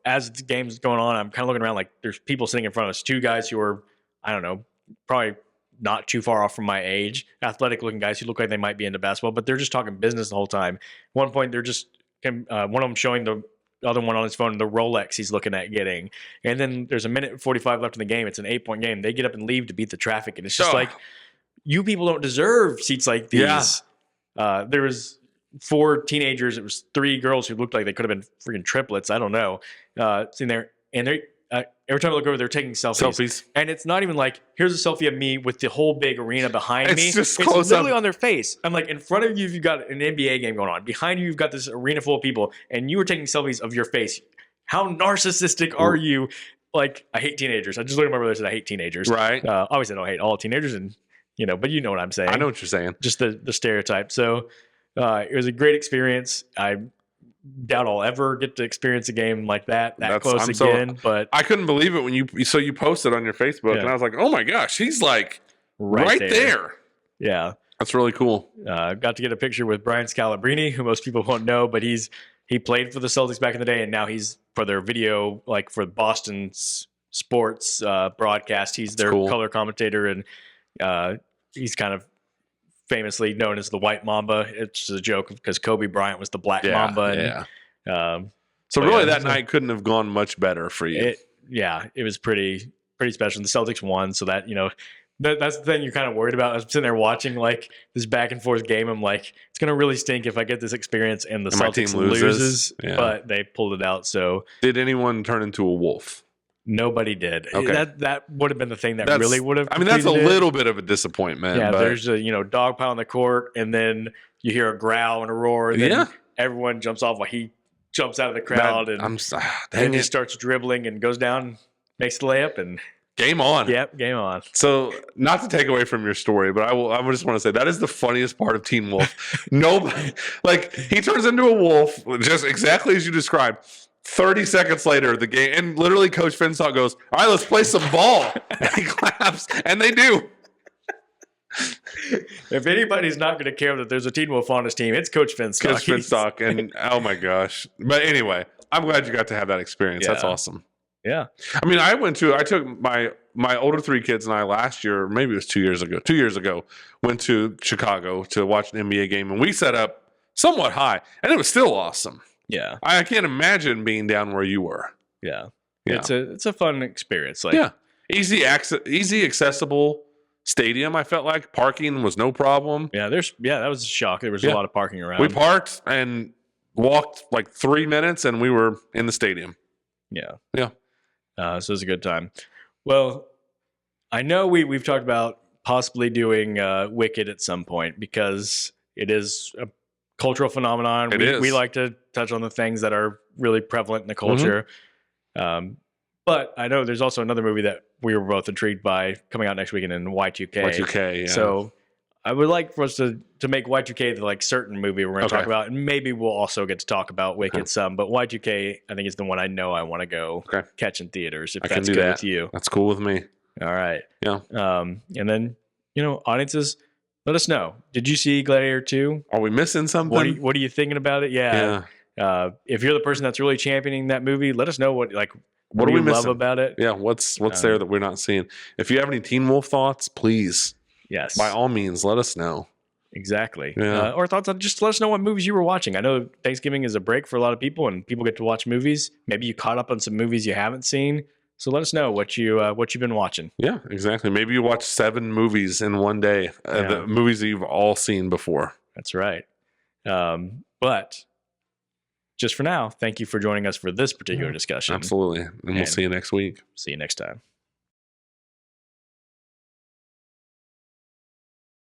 as the game's going on, I'm kind of looking around like there's people sitting in front of us, 2 guys who are, I don't know, probably not too far off from my age, athletic looking guys who look like they might be into basketball, but they're just talking business the whole time. At one point, they're just, one of them showing the other one on his phone the Rolex he's looking at getting. And then there's a minute 45 left in the game. It's an 8-point game. They get up and leave to beat the traffic. And it's just like, you people don't deserve seats like these. There was 4 teenagers. It was 3 girls who looked like they could have been freaking triplets. I don't know. Sitting there, and they every time I look over, they're taking selfies. And it's not even like, here's a selfie of me with the whole big arena behind me. It's literally on their face. I'm like, in front of you, you've got an NBA game going on. Behind you, you've got this arena full of people, and you are taking selfies of your face. How narcissistic are you? Like, I hate teenagers. I just looked at my brother and said, I hate teenagers. Right. Obviously, I don't hate all teenagers, and but you know what I'm saying. I know what you're saying. Just the stereotype. So it was a great experience. I doubt I'll ever get to experience a game like that close again. But I couldn't believe it when you posted on your Facebook, and I was like, oh my gosh, he's like right there. Yeah, that's really cool. Got to get a picture with Brian Scalabrine, who most people won't know, but he played for the Celtics back in the day, and now he's for their video, like for Boston's sports broadcast. He's their color commentator, and he's kind of famously known as the White Mamba. It's a joke because Kobe Bryant was the Black Mamba. And, so really, that night couldn't have gone much better for you. It was pretty special. The Celtics won, so that that's the thing you're kind of worried about. I was sitting there watching like this back and forth game. I'm like, it's gonna really stink if I get this experience and the Celtics loses. But they pulled it out. So did anyone turn into a wolf? Nobody did. Okay. That would have been the thing that really would have. I mean, that's a little bit of a disappointment. Yeah, but there's a dog pile on the court, and then you hear a growl and a roar, and then everyone jumps off while he jumps out of the crowd, and he starts dribbling and goes down, makes the layup, and game on. Yep, game on. So, not to take away from your story, but I just want to say that is the funniest part of Teen Wolf. Nobody, like, he turns into a wolf just exactly as you described. 30 seconds later, the game, and literally Coach Finstock goes, all right, let's play some ball. And he claps, and they do. If anybody's not going to care that there's a Teen Wolf on his team, it's Coach Finstock. Coach Finstock, and oh my gosh. But anyway, I'm glad you got to have that experience. That's awesome. Yeah. I mean, I took my older 3 kids and I last year, maybe it was 2 years ago, went to Chicago to watch an NBA game, and we set up somewhat high, and it was still awesome. Yeah, I can't imagine being down where you were. Yeah. It's a fun experience. Like, easy accessible stadium. I felt like parking was no problem. Yeah, that was a shock. There was a lot of parking around. We parked and walked like 3 minutes, and we were in the stadium. Yeah, yeah. So it was a good time. Well, I know we've talked about possibly doing Wicked at some point because it is a cultural phenomenon. We like to touch on the things that are really prevalent in the culture. But I know there's also another movie that we were both intrigued by coming out next weekend in Y2K. Y2K, yeah. So I would like for us to make Y2K the like certain movie we're going to talk about, and maybe we'll also get to talk about Wicked some. But Y2K, I think, is the one I know I want to go catch in theaters. If that's good with you, that's cool with me. All right. Yeah. And then audiences, let us know. Did you see Gladiator 2? Are we missing something? What are you thinking about it? Yeah. If you're the person that's really championing that movie, let us know what do we love about it? Yeah, what's there that we're not seeing? If you have any Teen Wolf thoughts, please, by all means, let us know. Exactly. Or thoughts on just let us know what movies you were watching. I know Thanksgiving is a break for a lot of people, and people get to watch movies. Maybe you caught up on some movies you haven't seen. So let us know what you've been watching. Yeah, exactly. Maybe you watch 7 movies in one day. The movies that you've all seen before. That's right. But just for now, thank you for joining us for this particular discussion. Absolutely. And we'll see you next week. See you next time.